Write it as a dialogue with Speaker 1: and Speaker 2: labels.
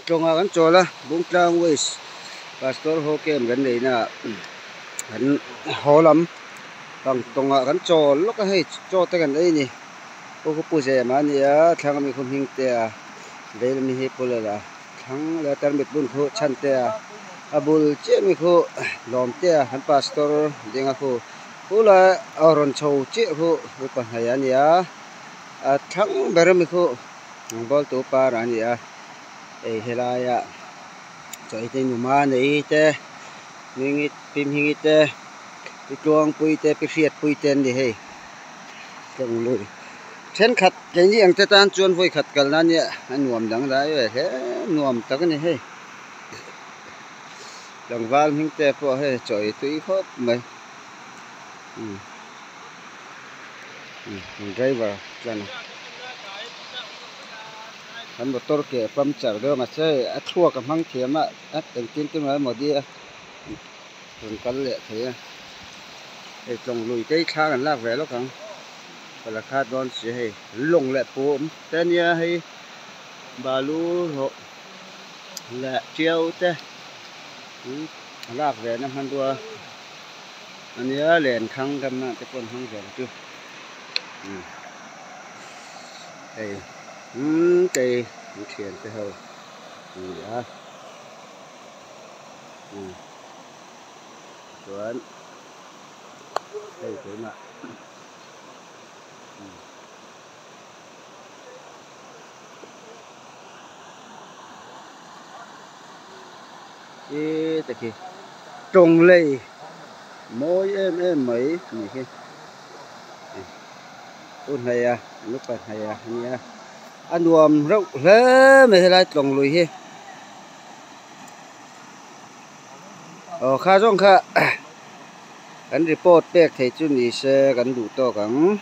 Speaker 1: trong gần chỗ là bung trang với pastor ho kem gần đây nè gần hồ lắm bằng trong gần chỗ lúc cái chỗ tới gần đây nè cô có bùi rẻ mà nè thằng mình không hình tè đây là mình hết bùi là thằng là tao biết bùn khô chăn tè bùi chết mình khô lòm tè hắn pastor đi ngang khô cú là ở châu chết khô với con này nè thằng bây giờ mình khô bol tu pa ra nè helaya cho ite numa nei te mingit pim hingite tuang puite piet puiten di he tong lui chen khat cái gì anh ta tan chuan voi khat kal na nia an nuam dang lai we he nuam tak ni he dang wal hing te po he choi tui khop mai driver chana hắn motor ke puncture do ma se a thua ka mang thiam a teng tin tin ma mo dia run kal le the e tong lui cái kha kan lak ve lo kang là khát đón sẽ hay lồng lẹ phốm tên nha hay bà lu hộ lẹ treo thế lạc về năm han đua anh nhớ liền khăng cầm cái con khăng về chưa đây cây thiền cái hầu đã chuẩn đây thế mà cái tại khi trồng lây mỗi em mấy gì kia ôn này lúc này nha ăn uống rau thế mấy lại trồng lùi he khá rong khá gắn report bẹc thấy chú nhỉ sẽ gắn đủ to gắn